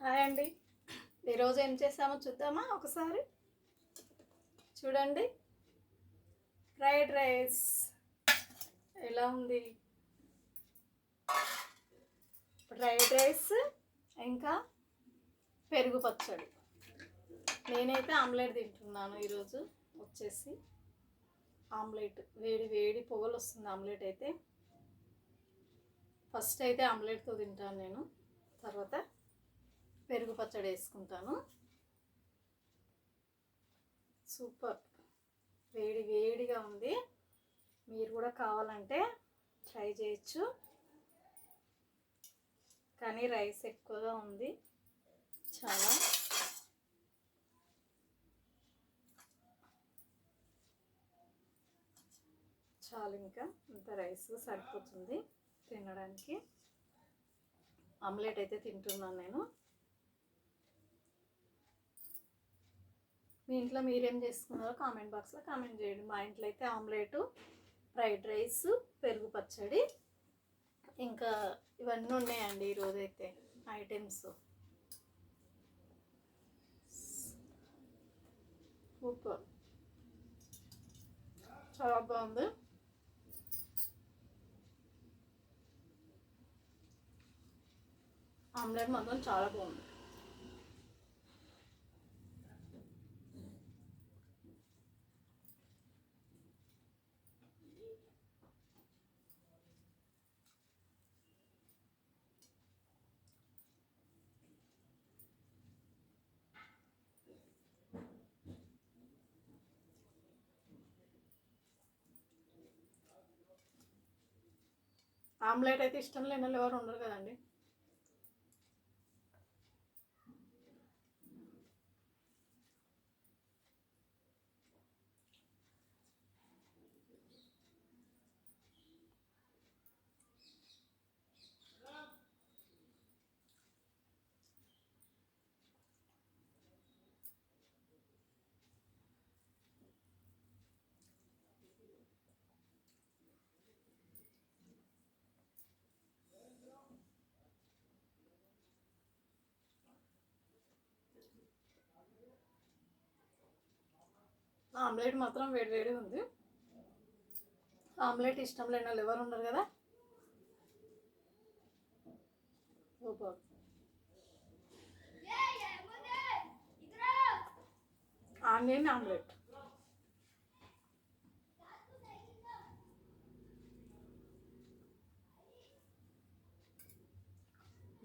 Hi అండి. ఈరోజు ఏం చేసామో చూద్దామా ఒకసారి. చూడండి, ఫ్రైడ్ రైస్ ఎలా ఉంది. ఫ్రైడ్ రైస్ ఇంకా పెరుగు పచ్చడి. నేనైతే ఆమ్లెట్ తింటున్నాను ఈరోజు. వచ్చేసి ఆమ్లెట్, వేడి వేడి పొగలు వస్తుంది ఆమ్లెట్ అయితే. ఫస్ట్ అయితే ఆమ్లెట్తో తింటాను నేను, తర్వాత పెరుగు పచ్చడి వేసుకుంటాను. సూపర్, వేడి వేడిగా ఉంది. మీరు కూడా కావాలంటే ట్రై చేయొచ్చు. కానీ రైస్ ఎక్కువగా ఉంది చాలా. చాలు, ఇంకా ఇంత రైస్ సరిపోతుంది తినడానికి. ఆమ్లెట్ అయితే తింటున్నాను నేను. మీ ఇంట్లో మీరేం చేసుకున్నారో కామెంట్ బాక్స్లో కామెంట్ చేయండి. మా ఇంట్లో అయితే ఆమ్లెట్, ఫ్రైడ్ రైస్, పెరుగు పచ్చడి ఇంకా ఇవన్నీ ఉన్నాయండి ఈరోజైతే ఐటమ్స్. సూపర్, చాలా బాగుంది. ఆమ్లెట్ మాత్రం చాలా బాగుంది. ఆమ్లెట్ అయితే ఇష్టం లేని వాళ్ళు ఎవరు ఉండరు కదండి. ఆమ్లెట్ మాత్రం వేడి వేడి ఉంది. ఆమ్లెట్ ఇష్టం లేని వాళ్ళు ఎవరు ఉండరు కదా. సూపర్. Onion omelette.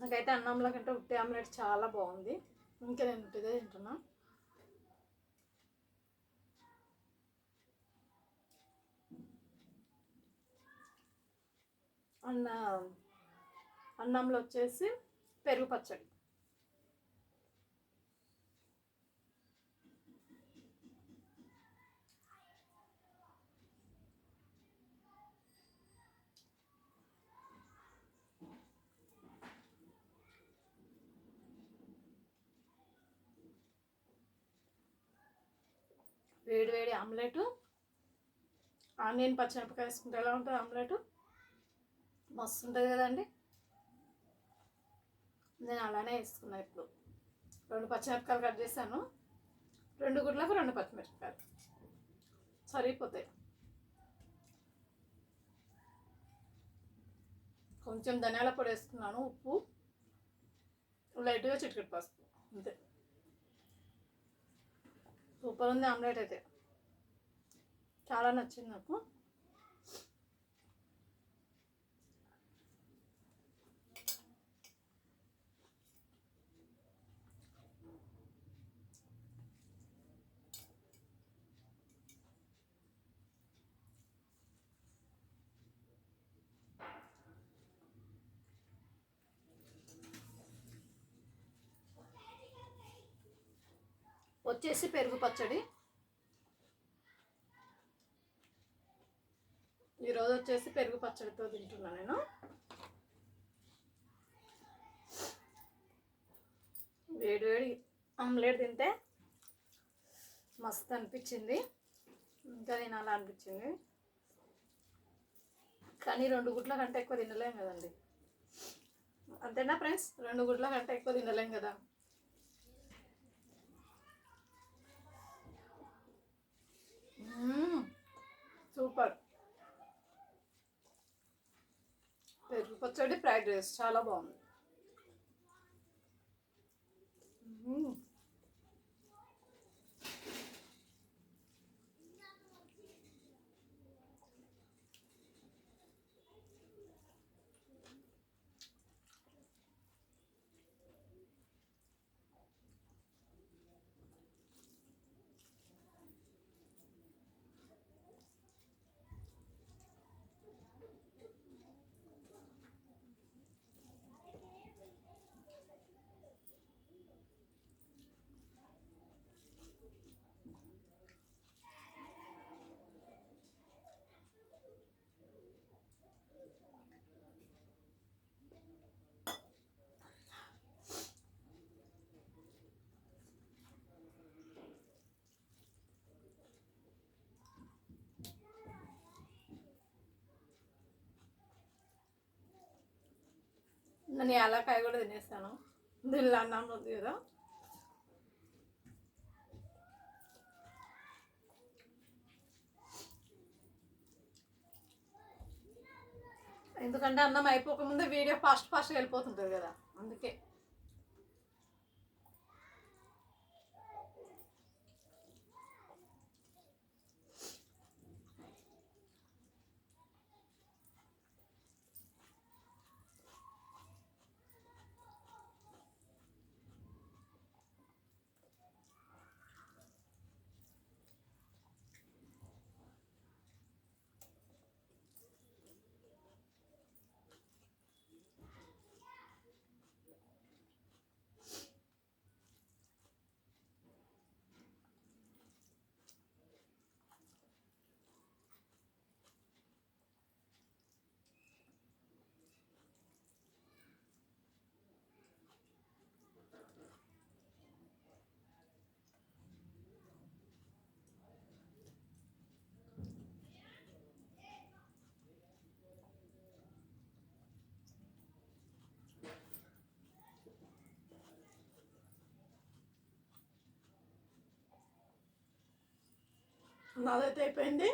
నాకైతే అన్నంలో కంటే ఉట్టి ఆమ్లెట్ చాలా బాగుంది. ఇంకా నేను ఉట్టిదే తింటున్నా. అన్నంలో వచ్చేసి పెరుగు పచ్చడి. వేడి వేడి ఆమ్లెట్, ఆనియన్ పచ్చిమిరపకాయ వేసుకుంటే ఎలా ఉంటుంది ఆమ్లెట్, మస్తు ఉంటుంది కదండి. నేను అలానే వేసుకున్నా. ఇప్పుడు 2 పచ్చిమిరపకాయలు కట్ చేశాను. 2 గుడ్లకు 2 పచ్చిమిరపకాయలు సరిపోతాయి. కొంచెం ధనియాల పొడి వేసుకున్నాను, ఉప్పు, లైట్గా చిటికెడు పసుపు, అంతే. సూపర్ ఉంది ఆమ్లెట్ అయితే, చాలా నచ్చింది నాకు. వచ్చేసి పెరుగు పచ్చడి. ఈరోజు వచ్చేసి పెరుగు పచ్చడితో తింటున్నా నేను. వేడి వేడి ఆమ్లెట్ తింటే మస్తు అనిపించింది, ఇంకా తినాలి అనిపించింది. కానీ 2 గుడ్ల కంటే ఎక్కువ తినలేము కదండి. అంతేనా ఫ్రెండ్స్, 2 గుడ్ల కంటే ఎక్కువ తినలేం కదా. సూపర్. పెరుగు పచ్చడి ఫ్రైడ్ రైస్ చాలా బాగుంది. నేను యాలకాయ కూడా తినేస్తాను, దీనిలో అన్నం ఉంది కదా. ఎందుకంటే అన్నం అయిపోకముందే వీడియో ఫాస్ట్గా వెళ్ళిపోతుంటుంది కదా, అందుకే. నాదైతే అయిపోయింది.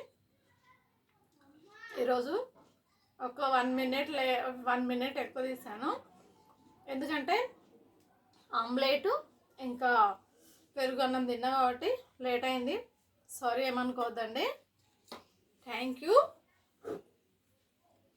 ఈరోజు ఒక 1 మినిట్ ఎక్కువ తీసాను, ఎందుకంటే ఆమ్లెట్ ఇంకా పెరుగు అన్నం తిన్నా కాబట్టి లేట్ అయింది. సారీ, ఏమనుకోవద్దండి. Thank you.